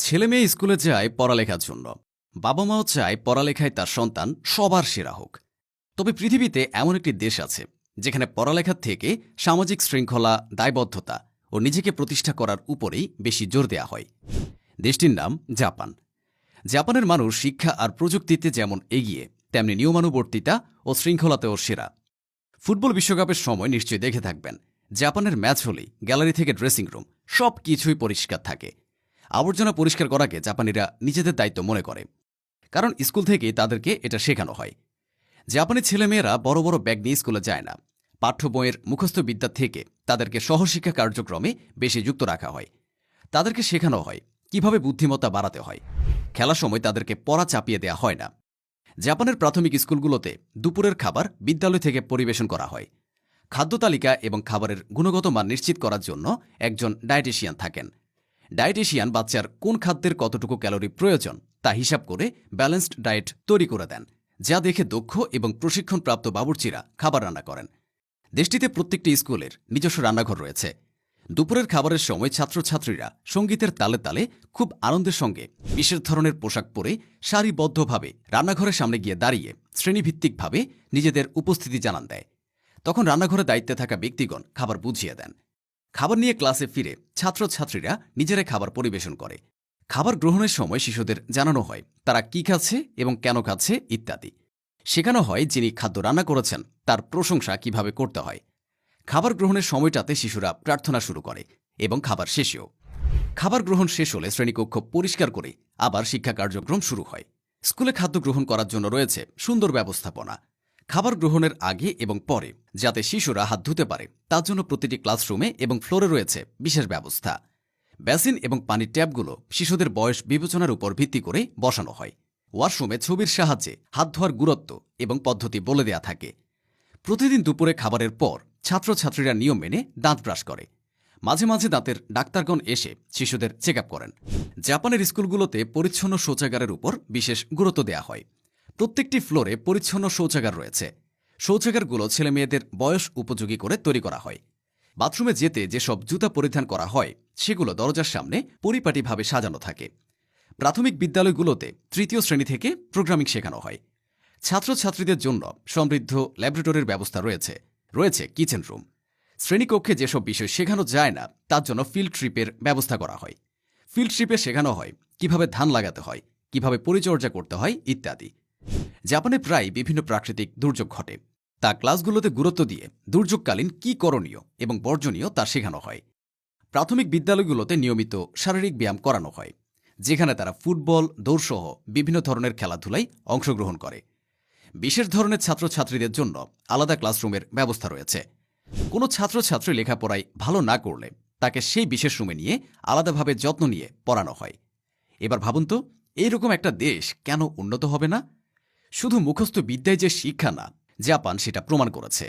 ছেলে মেয়ে স্কুলে যায় পড়ালেখার জন্য। বাবা মাও চায় পড়ালেখায় তার সন্তান সবার সেরা হোক। তবে পৃথিবীতে এমন একটি দেশ আছে যেখানে পড়ালেখার থেকে সামাজিক শৃঙ্খলা, দায়বদ্ধতা ও নিজেকে প্রতিষ্ঠা করার উপরেই বেশি জোর দেয়া হয়। দেশটির নাম জাপান। জাপানের মানুষ শিক্ষা আর প্রযুক্তিতে যেমন এগিয়ে, তেমনি নিয়মানুবর্তিতা ও শৃঙ্খলাতেও সেরা। ফুটবল বিশ্বকাপের সময় নিশ্চয়ই দেখে থাকবেন, জাপানের ম্যাচ হলেই গ্যালারি থেকে ড্রেসিং রুম সব কিছুই পরিষ্কার থাকে। আবর্জনা পরিষ্কার করাকে জাপানিরা নিজেদের দায়িত্ব মনে করে, কারণ স্কুল থেকেই তাদেরকে এটা শেখানো হয়। জাপানি ছেলেমেয়েরা বড় বড় ব্যাগ নিয়ে স্কুলে যায় না। পাঠ্য বইয়ের মুখস্থ বিদ্যা থেকে তাদেরকে সহশিক্ষা কার্যক্রমে বেশি যুক্ত রাখা হয়। তাদেরকে শেখানো হয় কিভাবে বুদ্ধিমত্তা বাড়াতে হয়। খেলার সময় তাদেরকে পড়া চাপিয়ে দেয়া হয় না। জাপানের প্রাথমিক স্কুলগুলোতে দুপুরের খাবার বিদ্যালয় থেকে পরিবেশন করা হয়। খাদ্য তালিকা এবং খাবারের গুণগত মান নিশ্চিত করার জন্য একজন ডায়েটিশিয়ান থাকেন। ডায়েটিশিয়ান বাচ্চার কোন খাদ্যের কতটুকু ক্যালোরি প্রয়োজন তা হিসাব করে ব্যালেন্সড ডায়েট তৈরি করে দেন, যা দেখে দক্ষ এবং প্রশিক্ষণপ্রাপ্ত বাবুর্চিরা খাবার রান্না করেন। দেশটিতে প্রত্যেকটি স্কুলের নিজস্ব রান্নাঘর রয়েছে। দুপুরের খাবারের সময় ছাত্রছাত্রীরা সঙ্গীতের তালে তালে খুব আনন্দের সঙ্গে বিশেষ ধরনের পোশাক পরে সারিবদ্ধভাবে রান্নাঘরের সামনে গিয়ে দাঁড়িয়ে শ্রেণীভিত্তিকভাবে নিজেদের উপস্থিতি জানান দেয়। তখন রান্নাঘরে দায়িত্বে থাকা ব্যক্তিগণ খাবার বুঝিয়ে দেন। খাবার নিয়ে ক্লাসে ফিরে ছাত্রছাত্রীরা নিজেরাই খাবার পরিবেশন করে। খাবার গ্রহণের সময় শিশুদের জানানো হয় তারা কি খাচ্ছে এবং কেন খাচ্ছে ইত্যাদি। শেখানো হয় যিনি খাদ্য রান্না করেছেন তার প্রশংসা কিভাবে করতে হয়। খাবার গ্রহণের সময়টাতে শিশুরা প্রার্থনা শুরু করে এবং খাবার শেষেও। খাবার গ্রহণ শেষ হলে শ্রেণীকক্ষ পরিষ্কার করে আবার শিক্ষা কার্যক্রম শুরু হয়। স্কুলে খাদ্য গ্রহণ করার জন্য রয়েছে সুন্দর ব্যবস্থাপনা। খাবার গ্রহণের আগে এবং পরে যাতে শিশুরা হাত ধুতে পারে তার জন্য প্রতিটি ক্লাসরুমে এবং ফ্লোরে রয়েছে বিশেষ ব্যবস্থা। বেসিন এবং পানির ট্যাপগুলো শিশুদের বয়স বিবেচনার উপর ভিত্তি করে বসানো হয়। ওয়াশরুমে ছবির সাহায্যে হাত ধোয়ার গুরুত্ব এবং পদ্ধতি বলে দেয়া থাকে। প্রতিদিন দুপুরে খাবারের পর ছাত্রছাত্রীরা নিয়ম মেনে দাঁত ব্রাশ করে। মাঝে মাঝে দাঁতের ডাক্তারগণ এসে শিশুদের চেক আপ করেন। জাপানের স্কুলগুলোতে পরিচ্ছন্ন শৌচাগারের উপর বিশেষ গুরুত্ব দেয়া হয়। প্রত্যেকটি ফ্লোরে পরিচ্ছন্ন শৌচাগার রয়েছে। শৌচাগারগুলো ছেলেমেয়েদের বয়স উপযোগী করে তৈরি করা হয়। বাথরুমে যেতে যেসব জুতা পরিধান করা হয় সেগুলো দরজার সামনে পরিপাটিভাবে সাজানো থাকে। প্রাথমিক বিদ্যালয়গুলোতে তৃতীয় শ্রেণী থেকে প্রোগ্রামিং শেখানো হয়। ছাত্রছাত্রীদের জন্য সমৃদ্ধ ল্যাবরেটরির ব্যবস্থা রয়েছে। রয়েছে কিচেন রুম। শ্রেণীকক্ষে যেসব বিষয় শেখানো যায় না তার জন্য ফিল্ড ট্রিপের ব্যবস্থা করা হয়। ফিল্ড ট্রিপে শেখানো হয় কিভাবে ধান লাগাতে হয়, কিভাবে পরিচর্যা করতে হয় ইত্যাদি। জাপানে প্রায় বিভিন্ন প্রাকৃতিক দুর্যোগ ঘটে। তা ক্লাসগুলোতে গুরুত্ব দিয়ে দুর্যোগকালীন কি করণীয় এবং বর্জনীয় তা শেখানো হয়। প্রাথমিক বিদ্যালয়গুলোতে নিয়মিত শারীরিক ব্যায়াম করানো হয়, যেখানে তারা ফুটবল, দৌড়সহ বিভিন্ন ধরনের খেলাধুলায় অংশগ্রহণ করে। বিশেষ ধরনের ছাত্রছাত্রীদের জন্য আলাদা ক্লাসরুমের ব্যবস্থা রয়েছে। কোনো ছাত্রছাত্রী লেখাপড়ায় ভালো না করলে তাকে সেই বিশেষ রুমে নিয়ে আলাদাভাবে যত্ন নিয়ে পড়ানো হয়। এবার ভাবুন তো, এইরকম একটা দেশ কেন উন্নত হবে না? শুধু মুখস্থ বিদ্যায় যে শিক্ষা না, জাপান সেটা প্রমাণ করেছে।